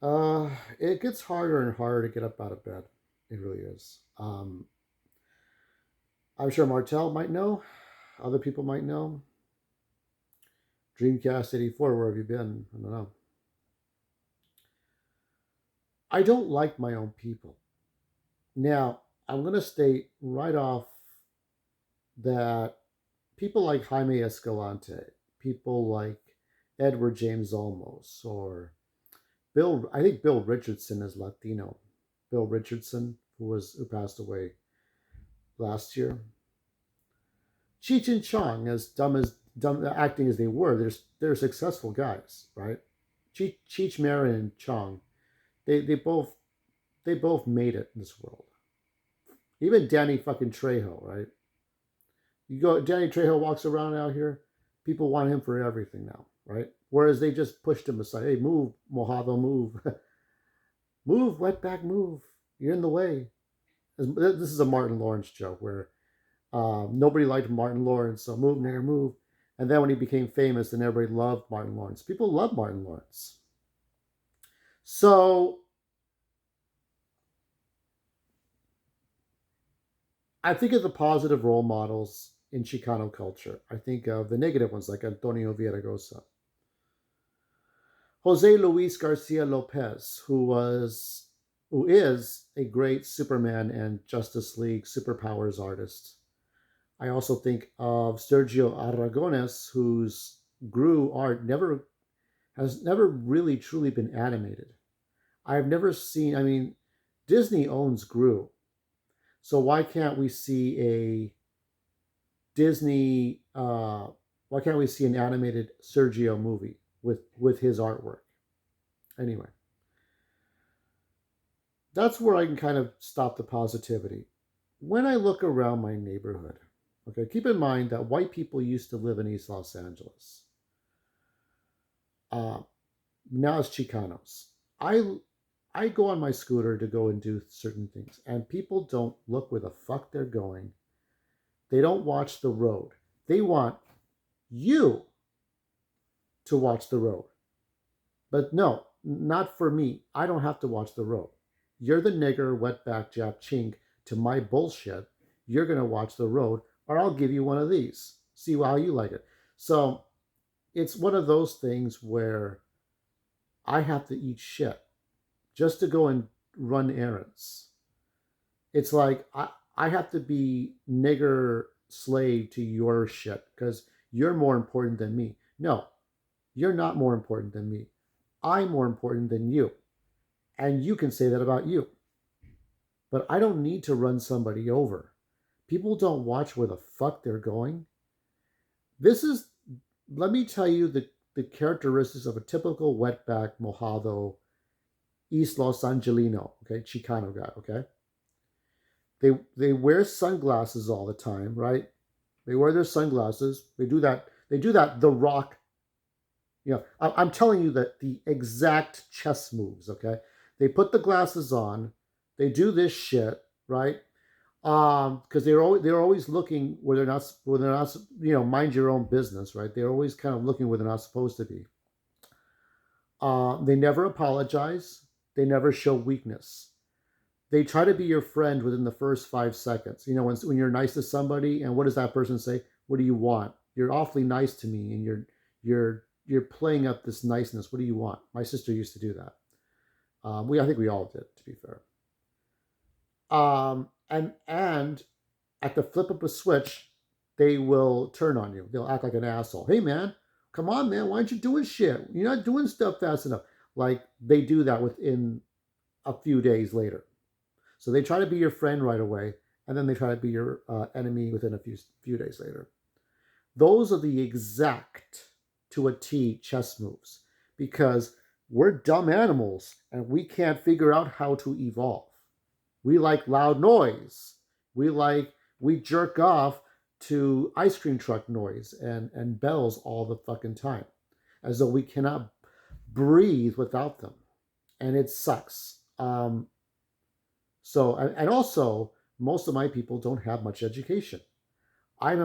Uh, it gets harder and harder to get up out of bed. It really is. I'm sure Martel might know. Other people might know. Dreamcast 84, where have you been? I don't know. I don't like my own people. Now, I'm going to state right off that people like Jaime Escalante, people like Edward James Olmos, or I think Bill Richardson is Latino. Bill Richardson, who passed away last year. Cheech and Chong, as dumb acting as they were, they're successful guys, right? Cheech Marin and Chong, they both they both made it in this world. Even Danny fucking Trejo, right? You go, Danny Trejo walks around out here, people want him for everything now, right? Whereas they just pushed him aside. Hey, move, Mojado, move, move, wetback, move. You're in the way. This is a Martin Lawrence joke where nobody liked Martin Lawrence, so move, nigger, move. And then when he became famous, then everybody loved Martin Lawrence. People love Martin Lawrence. So I think of the positive role models in Chicano culture. I think of the negative ones like Antonio Villaraigosa. Jose Luis Garcia Lopez, who is a great Superman and Justice League superpowers artist. I also think of Sergio Aragones, whose Gru art never really truly been animated. I've never seen. I mean, Disney owns Gru, so why can't we see a Disney? Why can't we see an animated Sergio movie with his artwork? Anyway, that's where I can kind of stop the positivity. When I look around my neighborhood, okay, keep in mind that white people used to live in East Los Angeles. Uh, Now it's Chicanos. I I go on my scooter to go and do certain things, and people don't look where the fuck they're going. They don't watch the road. They want you to watch the road. But no, not for me. I don't have to watch the road. You're the nigger, wetback, jap, chink to my bullshit. You're going to watch the road, or I'll give you one of these. See how you like it. So it's one of those things where I have to eat shit just to go and run errands. It's like I have to be nigger slave to your shit because you're more important than me. No, you're not more important than me. I'm more important than you. And you can say that about you. But I don't need to run somebody over. People don't watch where the fuck they're going. This is, let me tell you the characteristics of a typical wetback mojado East Los Angelino, okay, Chicano guy, okay? They wear sunglasses all the time, right? They wear their sunglasses. They do that. They do that. The Rock. I'm telling you that the exact chess moves. Okay, they put the glasses on. They do this shit, right? Because they're always looking where they're not. Mind your own business, right? They're always kind of looking where they're not supposed to be. They never apologize. They never show weakness. They try to be your friend within the first 5 seconds. When you're nice to somebody, and what does that person say? What do you want? You're awfully nice to me, and you're playing up this niceness. What do you want? My sister used to do that. I think we all did, to be fair. And at the flip of a switch, they will turn on you. They'll act like an asshole. Hey man, come on man, why aren't you doing shit? You're not doing stuff fast enough. Like they do that within a few days later. So they try to be your friend right away, and then they try to be your enemy within a few days later. Those are the exact to a T chess moves because we're dumb animals and we can't figure out how to evolve. We like loud noise. We jerk off to ice cream truck noise and bells all the fucking time, as though we cannot breathe without them, and it sucks. And also, most of my people don't have much education. My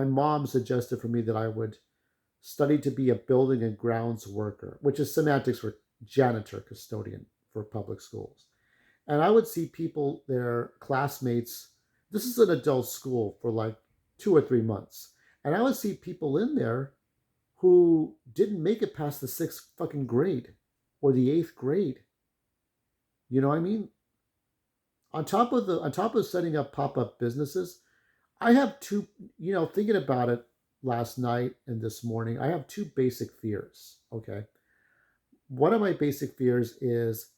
mom suggested for me that I would study to be a building and grounds worker, which is semantics for janitor, custodian for public schools. And I would see people, their classmates, this is an adult school for like 2 or 3 months. And I would see people in there who didn't make it past the sixth fucking grade or the eighth grade. You know what I mean? On top of setting up pop-up businesses, I have two, thinking about it last night and this morning, I have two basic fears. Okay. One of my basic fears is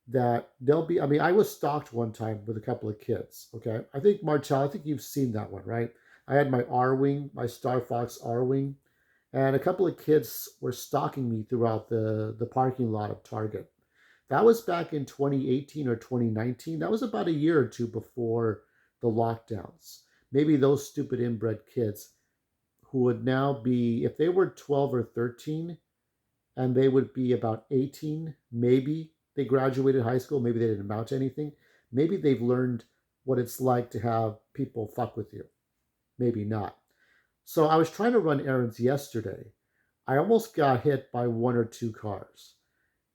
that I mean, I was stalked one time with a couple of kids. Okay. I think, Martel, I think you've seen that one, right? I had my R Wing, my Star Fox R Wing, and a couple of kids were stalking me throughout the parking lot of Target. That was back in 2018 or 2019. That was about a year or two before the lockdowns. Maybe those stupid inbred kids who would now be, if they were 12 or 13, and they would be about 18, maybe they graduated high school, maybe they didn't amount to anything. Maybe they've learned what it's like to have people fuck with you. Maybe not. So I was trying to run errands yesterday. I almost got hit by one or two cars.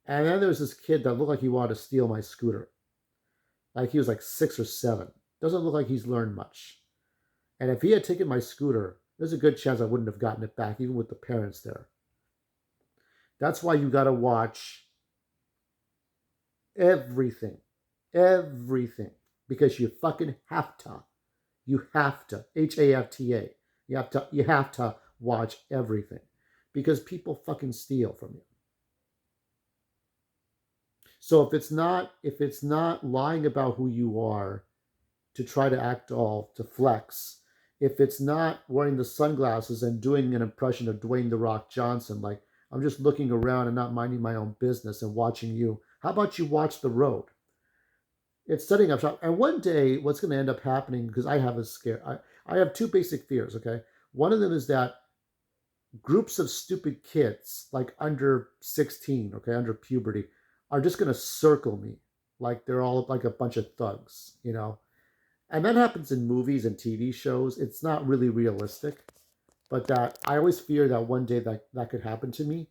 And then there was this kid that looked like he wanted to steal my scooter. Like he was like 6 or 7. Doesn't look like he's learned much. And if he had taken my scooter, there's a good chance I wouldn't have gotten it back, even with the parents there. That's why you got to watch everything. Everything. Because you fucking have to. You have to. HAFTA. You have to watch everything. Because people fucking steal from you. So if it's not lying about who you are to try to act all to flex, if it's not wearing the sunglasses and doing an impression of Dwayne the Rock Johnson, like I'm just looking around and not minding my own business and watching you. How about you watch the road? It's setting up shop. And one day, what's going to end up happening, because I have a scare, I have two basic fears, okay? One of them is that groups of stupid kids, like under 16, okay, under puberty, are just going to circle me like they're all like a bunch of thugs. And that happens in movies and TV shows. It's not really realistic, but that I always fear that one day that could happen to me,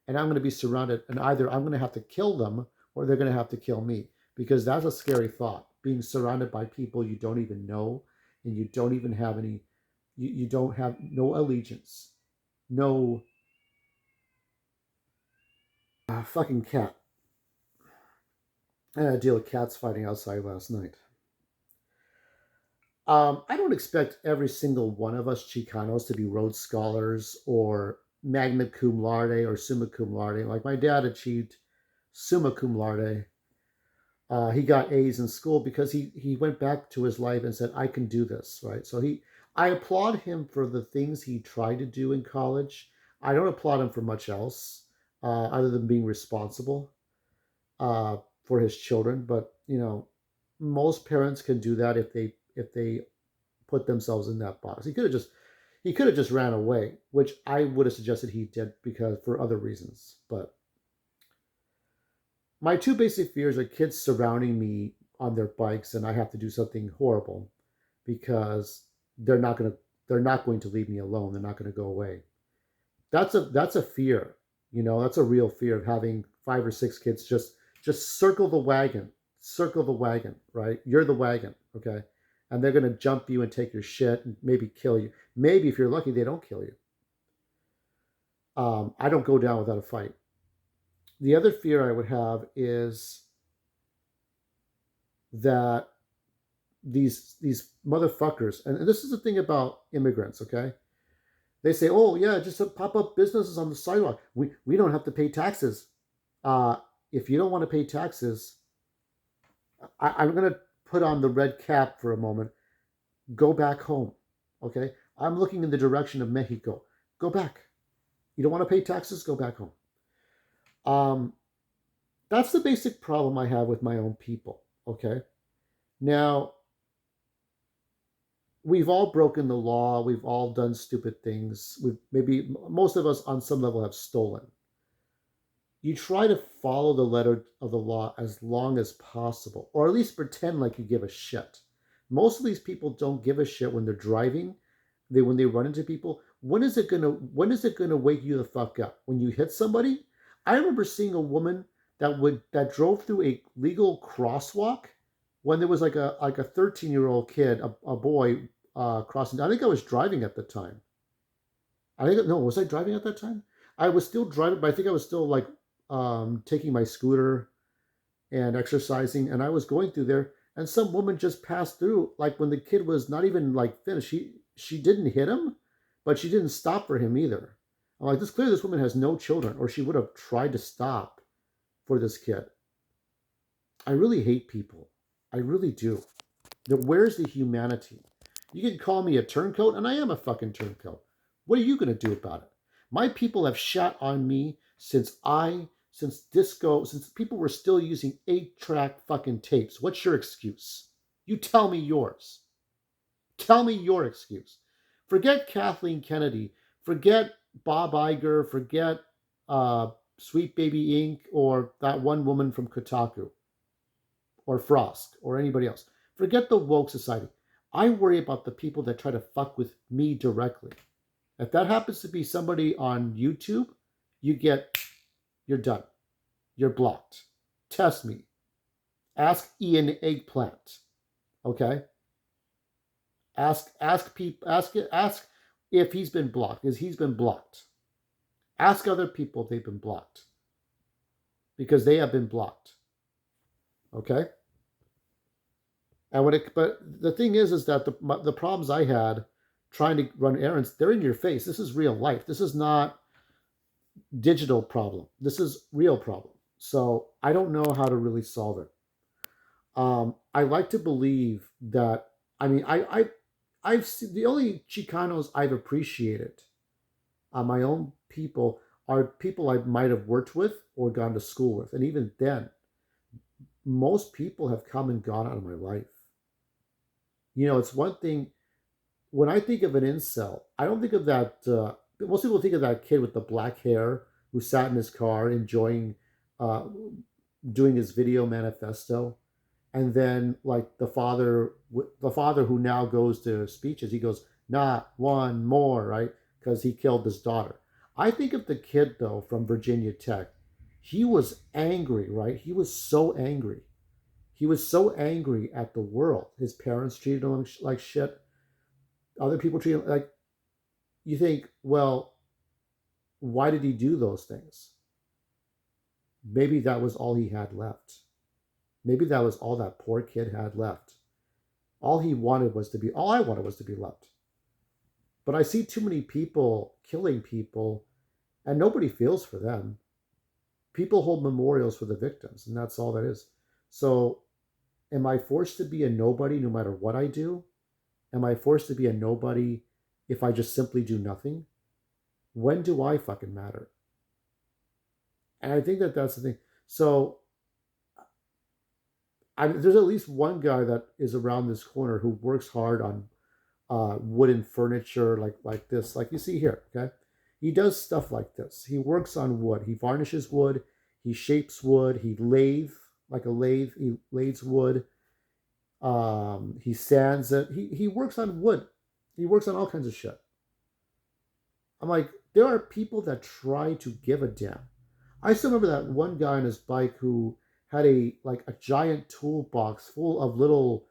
and I'm going to be surrounded, and either I'm going to have to kill them or they're going to have to kill me, because that's a scary thought, being surrounded by people you don't even know, and you don't even have any, you don't have no allegiance, no fucking cat. I had to deal with cats fighting outside last night. I don't expect every single one of us Chicanos to be Rhodes Scholars or magna cum laude or summa cum laude. Like my dad achieved summa cum laude. He got A's in school because he went back to his life and said, "I can do this." Right. So I applaud him for the things he tried to do in college. I don't applaud him for much else, other than being responsible uh, for his children. But most parents can do that if they put themselves in that box. He could have just ran away, which I would have suggested he did because for other reasons. But my two basic fears are kids surrounding me on their bikes and I have to do something horrible because they're not going to leave me alone. They're not going to go away. That's a fear. That's a real fear of having 5 or 6 kids just circle the wagon, right? You're the wagon, okay? And they're going to jump you and take your shit and maybe kill you. Maybe if you're lucky, they don't kill you. I don't go down without a fight. The other fear I would have is that these motherfuckers, and this is the thing about immigrants, okay? They say, "Oh yeah, just pop up businesses on the sidewalk. We don't have to pay taxes." Uh, if you don't want to pay taxes, I'm going to put on the red cap for a moment. Go back home, okay? I'm looking in the direction of Mexico. Go back. You don't want to pay taxes? Go back home. Um, that's the basic problem I have with my own people, okay? Now, we've all broken the law. We've all done stupid things. Maybe most of us on some level have stolen. You try to follow the letter of the law as long as possible, or at least pretend like you give a shit. Most of these people don't give a shit when they're driving. When they run into people, when is it gonna wake you the fuck up? When you hit somebody? I remember seeing a woman that drove through a legal crosswalk when there was like a 13-year-old kid, a boy crossing. I think I was driving at the time. I think no, was I driving at that time? I was still driving, but I think I was still like taking my scooter and exercising, and I was going through there, and some woman just passed through, like when the kid was not even like finished. She didn't hit him, but she didn't stop for him either. I'm like, this clearly this woman has no children, or she would have tried to stop for this kid. I really hate people. I really do. Where's the humanity? You can call me a turncoat, and I am a fucking turncoat. What are you going to do about it? My people have shat on me since disco, since people were still using 8-track fucking tapes. What's your excuse? You tell me yours. Tell me your excuse. Forget Kathleen Kennedy. Forget Bob Iger. Forget Sweet Baby Inc. or that one woman from Kotaku or Frost or anybody else. Forget the woke society. I worry about the people that try to fuck with me directly. If that happens to be somebody on YouTube, you're done. You're blocked. Test me. Ask Ian Eggplant. Okay? Ask if he's been blocked, because he's been blocked. Ask other people if they've been blocked. Because they have been blocked. Okay? But the thing is that the problems I had trying to run errands, they're in your face. This is real life. This is not digital problem. This is real problem. So I don't know how to really solve it. I like to believe that. I mean, I've seen, the only Chicanos I've appreciated on my own people are people I might have worked with or gone to school with, and even then, most people have come and gone out of my life. You know, it's one thing when I think of an incel, I don't think of that. Most people think of that kid with the black hair who sat in his car enjoying uh, doing his video manifesto, and then like the father who now goes to speeches, he goes, "Not one more," right? Because he killed his daughter. I think of the kid though from Virginia Tech. He was angry, right? He was so angry. He was so angry at the world. His parents treated him like shit. Other people treat him like. You think, well, why did he do those things? Maybe that was all he had left. Maybe that was all that poor kid had left. All I wanted was to be loved. But I see too many people killing people and nobody feels for them. People hold memorials for the victims, and that's all that is. So, am I forced to be a nobody no matter what I do? Am I forced to be a nobody if I just simply do nothing? When do I fucking matter? And I think that that's the thing. So, there's at least one guy that is around this corner who works hard on wooden furniture like this, like you see here. Okay, he does stuff like this. He works on wood. He varnishes wood. He shapes wood. He lathe like a lathe. He lathes wood. He sands it. He works on wood. He works on all kinds of shit. I'm like, there are people that try to give a damn. I still remember that one guy on his bike who had a giant toolbox full of little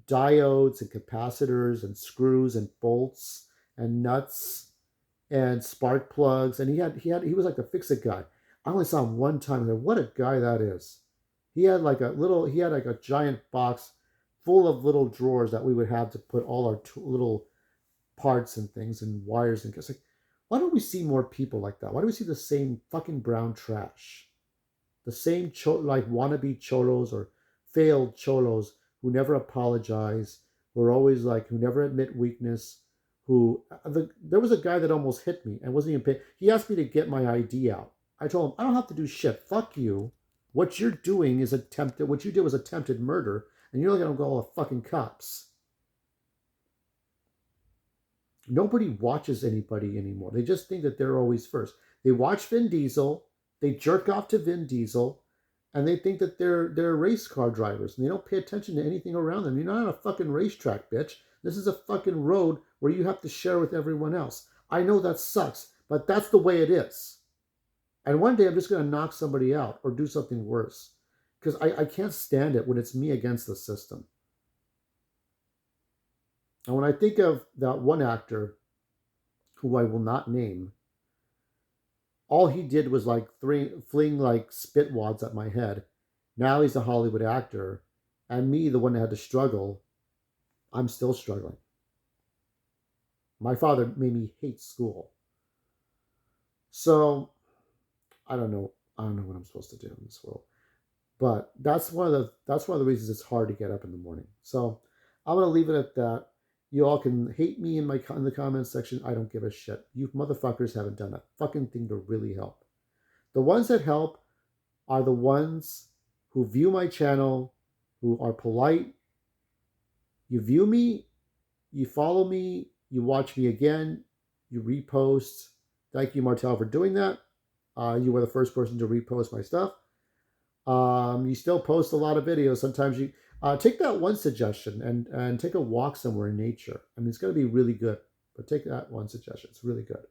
diodes and capacitors and screws and bolts and nuts and spark plugs, and he was like the fix-it guy. I only saw him one time and said, what a guy that is. He had like a giant box full of little drawers that we would have to put all our little parts and things and wires and it's like, why don't we see more people like that? Why do we see the same fucking brown trash? The same like wannabe cholos or failed cholos who never apologize, who are always like, who never admit weakness, there was a guy that almost hit me and wasn't even paying. He asked me to get my ID out. I told him, I don't have to do shit. Fuck you. What you did was attempted murder, and you're going to call the fucking cops. Nobody watches anybody anymore. They just think that they're always first. They watch Vin Diesel, they jerk off to Vin Diesel, and they think that they're race car drivers, and they don't pay attention to anything around them. You're not on a fucking racetrack, bitch. This is a fucking road where you have to share with everyone else. I know that sucks, but that's the way it is. And one day I'm just going to knock somebody out or do something worse because I can't stand it when it's me against the system. And when I think of that one actor who I will not name, all he did was like fling like spit wads at my head. Now he's a Hollywood actor, and me, the one that had to struggle, I'm still struggling. My father made me hate school. So I don't know. I don't know what I'm supposed to do in this world. But that's one of the reasons it's hard to get up in the morning. So I'm gonna leave it at that. You all can hate me in the comments section. I don't give a shit. You motherfuckers haven't done a fucking thing to really help. The ones that help are the ones who view my channel, who are polite. You view me, you follow me, you watch me again, you repost. Thank you, Martel, for doing that. You were the first person to repost my stuff. You still post a lot of videos. Sometimes you take that one suggestion and take a walk somewhere in nature. I mean, it's going to be really good, but take that one suggestion. It's really good.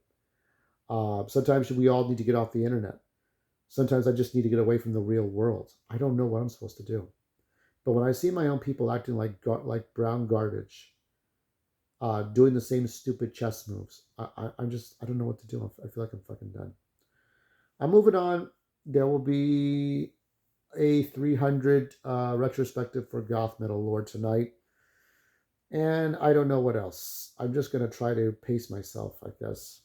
Sometimes we all need to get off the internet. Sometimes I just need to get away from the real world. I don't know what I'm supposed to do. But when I see my own people acting like brown garbage, doing the same stupid chess moves, I don't know what to do. I feel like I'm fucking done. I'm moving on. There will be a 300 retrospective for Goth Metal Lord tonight. And I don't know what else. I'm just going to try to pace myself, I guess.